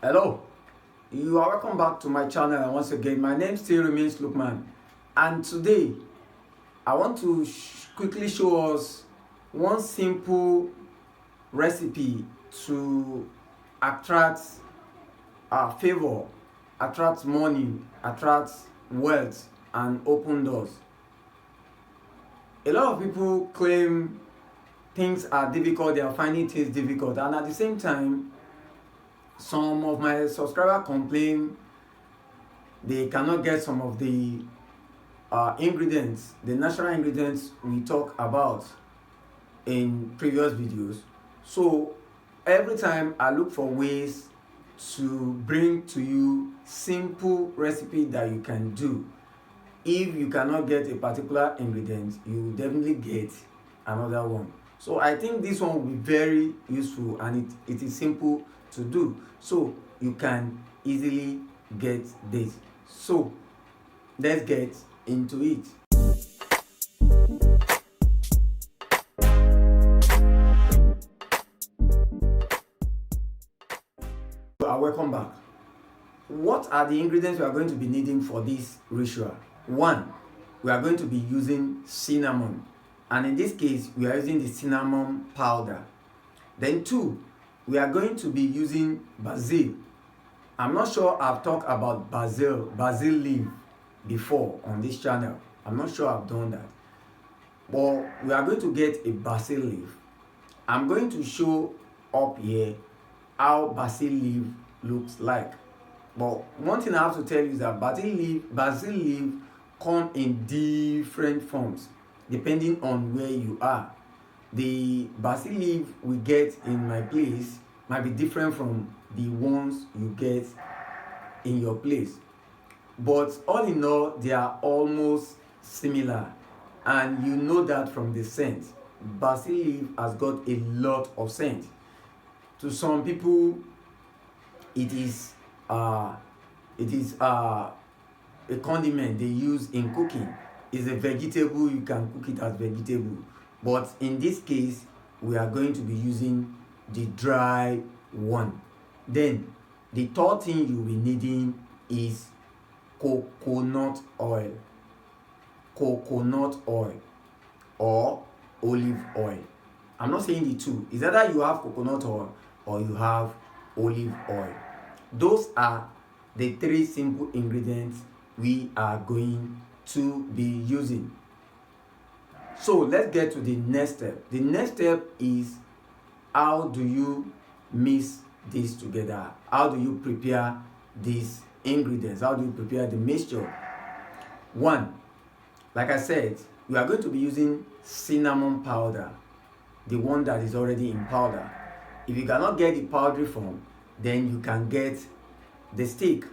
Hello, you are welcome back to my channel, and once again my name still remains Lukman, and today I want to quickly show us one simple recipe to attract favor, attract money, attract wealth, and open doors. A lot of people claim things are difficult, they are finding things difficult, and at the same time some of my subscribers complain they cannot get some of the ingredients, the natural ingredients we talk about in previous videos. So every time I look for ways to bring to you simple recipe that you can do. If you cannot get a particular ingredient, you will definitely get another one. So I think this one will be very useful, and it is simple to do, so you can easily get this. So let's get into it. Welcome back. What are the ingredients we are going to be needing for this ritual? 1, we are going to be using cinnamon, and in this case we are using the cinnamon powder. Then 2, we are going to be using basil. I'm not sure I've talked about basil leaf before on this channel. I'm not sure I've done that, but we are going to get a basil leaf. I'm going to show up here how basil leaf looks like. But one thing I have to tell you is that basil leaf come in different forms depending on where you are. The basil leaf we get in my place might be different from the ones you get in your place, but all in all they are almost similar, and you know that from the scent. Basil leaf has got a lot of scent. To some people it is a condiment they use in cooking. It's a vegetable, you can cook it as vegetable, but in this case we are going to be using the dry one. Then the third thing you'll be needing is coconut oil or olive oil. I'm not saying the two. It's either you have coconut oil or you have olive oil. Those are the 3 simple ingredients we are going to be using. So let's get to the next step. The next step is, how do you mix this together? How do you prepare these ingredients? How do you prepare the mixture? 1, like I said, we are going to be using cinnamon powder, the one that is already in powder. If you cannot get the powdery form, then you can get the stick.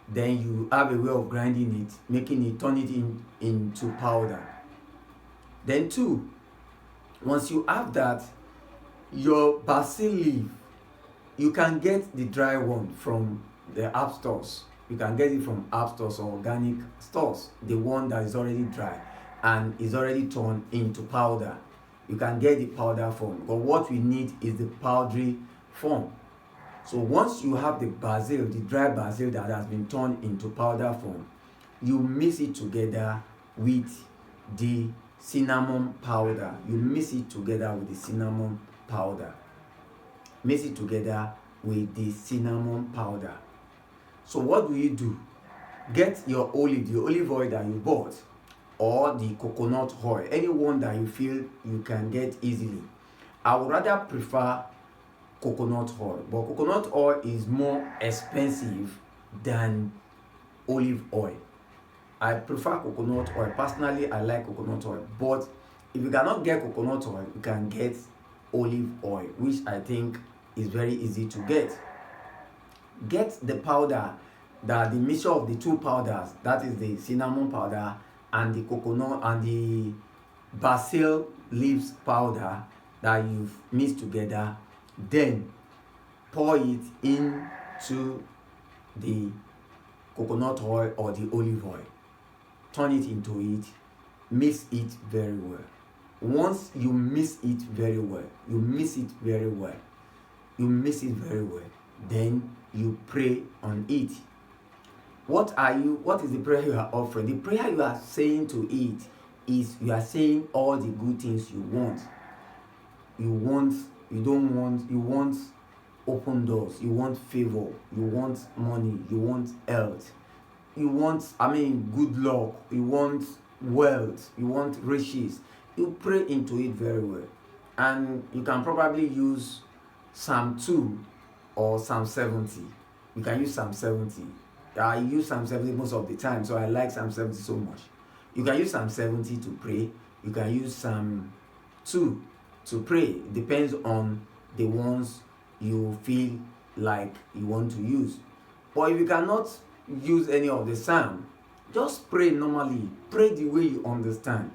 Then you have a way of grinding it, turn it into powder. Then 2, once you have that, your basil leaf, you can get the dry one from the herb stores. You can get it from herb stores or organic stores, the one that is already dry and is already turned into powder. You can get the powder form, but what we need is the powdery form. So once you have the basil, the dry basil that has been turned into powder form, you mix it together with the cinnamon powder. You mix it together with the cinnamon powder. Mix it together with the cinnamon powder. So what do you do? Get your the olive oil that you bought, or the coconut oil, any one that you feel you can get easily. I would rather prefer coconut oil, but coconut oil is more expensive than olive oil. I prefer coconut oil. Personally, I like coconut oil, but if you cannot get coconut oil, you can get olive oil, which I think is very easy to get. Get the powder, the mixture of the 2 powders, that is the cinnamon powder and the coconut and the basil leaves powder that you've mixed together. Then pour it into the coconut oil or the olive oil. Turn it into it. Mix it very well. Once you mix it very well, then you pray on it. What is the prayer you are offering? The prayer you are saying to it is, you are saying all the good things you want. You want open doors, you want favor, you want money, you want health, you want good luck, you want wealth, you want riches. You pray into it very well. And you can probably use Psalm 2 or Psalm 70. You can use Psalm 70. I use Psalm 70 most of the time, so I like Psalm 70 so much. You can use Psalm 70 to pray. You can use Psalm 2 to pray. It depends on the ones you feel like you want to use. But if you cannot use any of the psalm, just pray normally. Pray the way you understand.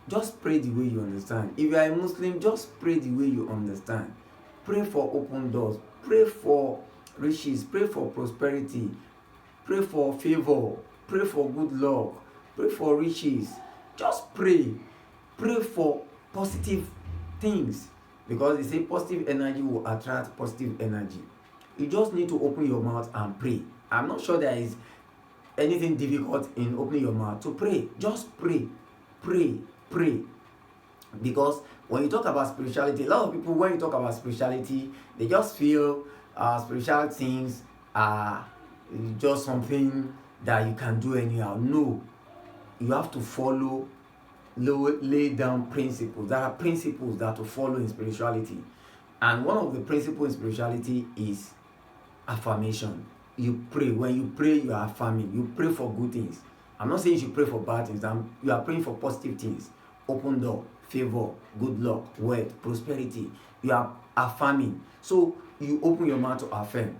Just pray the way you understand. If you are a Muslim, just pray the way you understand. Pray for open doors. Pray for riches. Pray for prosperity. Pray for favor. Pray for good luck. Pray for riches. Just pray. Pray for positive things, because they say positive energy will attract positive energy. You just need to open your mouth and pray. I'm not sure there is anything difficult in opening your mouth to pray. Just pray. Pray. Because when you talk about spirituality, a lot of people, when you talk about spirituality, they just feel spiritual things are just something that you can do anyhow. No, you have to follow, lay down principles. There are principles that to follow in spirituality, and one of the principles in spirituality is affirmation. You pray. When you pray, you are affirming. You pray for good things. I'm not saying you should pray for bad things. You are praying for positive things. Open door, favor, good luck, wealth, prosperity. You are affirming. So you open your mouth to affirm.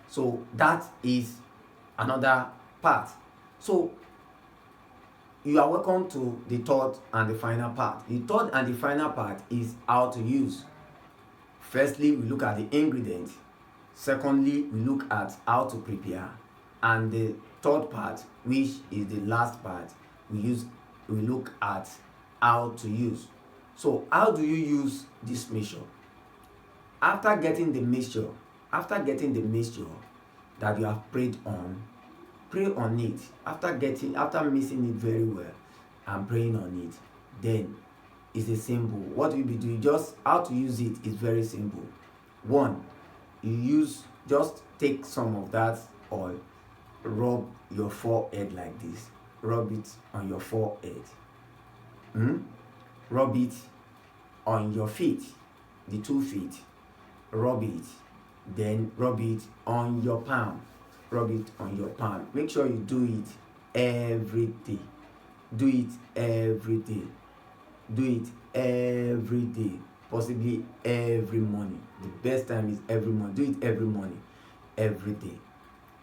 So that is another part. So you are welcome to the third and the final part. The third and the final part is how to use. Firstly, we look at the ingredients. Secondly, we look at how to prepare. And the third part, which is the last part, we look at how to use. So how do you use this mixture? After getting the mixture that you have prayed on, pray on it. After mixing it very well and praying on it, then it's a simple. What will you be doing? Just how to use it is very simple. One, just take some of that oil, rub your forehead like this. Rub it on your forehead. Rub it on your feet, the 2 feet. Rub it. Then rub it on your palm. Rub it on your palm. Make sure you do it every day. Do it every day. Do it every day. Possibly every morning. The best time is every morning. Do it every morning, every day.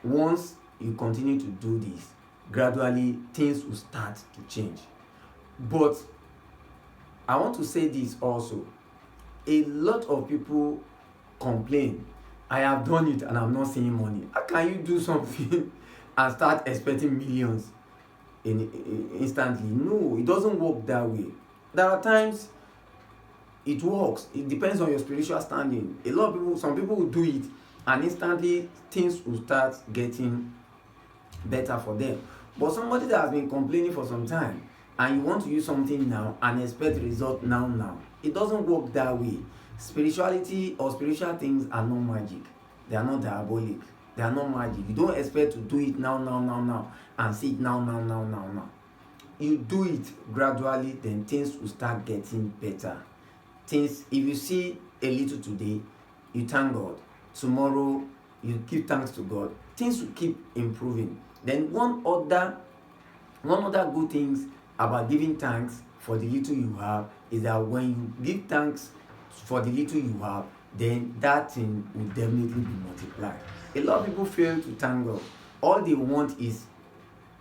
Once you continue to do this, gradually things will start to change. But I want to say this also. A lot of people complain, I have done it and I'm not seeing money. How can you do something and start expecting millions instantly? No, it doesn't work that way. There are times it works. It depends on your spiritual standing. Some people will do it and instantly things will start getting better for them. But somebody that has been complaining for some time and you want to use something now and expect result now, it doesn't work that way. Spirituality or spiritual things are not magic. They are not diabolic. They are not magic. You don't expect to do it now and see it now. You do it gradually, then things will start getting better. If you see a little today, you thank God. Tomorrow, you give thanks to God. Things will keep improving. Then one other good things about giving thanks for the little you have is that when you give thanks for the little you have, then that thing will definitely be multiplied. A lot of people fail to thank God. All they want is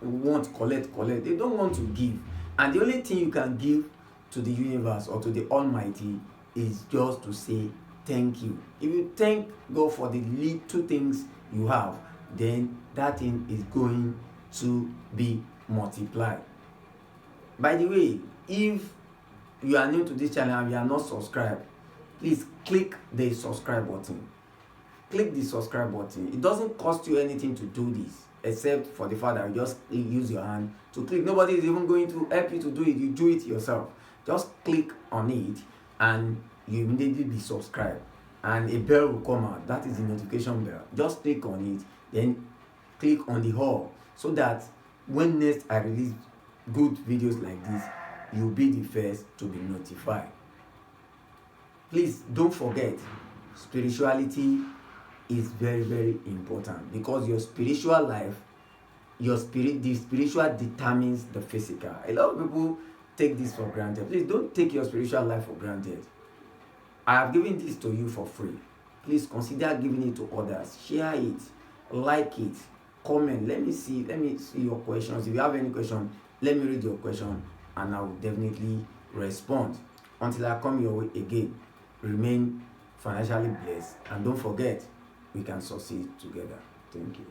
collect. They don't want to give. And the only thing you can give to the universe or to the Almighty is just to say thank you. If you thank God for the little things you have, then that thing is going to be multiplied. By the way, if you are new to this channel and you are not subscribed, please click the subscribe button. click the subscribe button. It doesn't cost you anything to do this, except for the fact that you just use your hand to click. Nobody is even going to help you to do it. You do it yourself. Just click on it and you immediately be subscribed, and a bell will come out. That is the notification bell. Just click on it, then click on the all, so that when next I release good videos like this, you'll be the first to be notified. Please don't forget, spirituality is very, very important, because your spiritual life, the spiritual determines the physical. A lot of people take this for granted. Please don't take your spiritual life for granted. I have given this to you for free. Please consider giving it to others. Share it, like it, comment. Let me see your questions. If you have any question, let me read your question and I will definitely respond. Until I come your way again, remain financially blessed, and don't forget, we can succeed together. Thank you.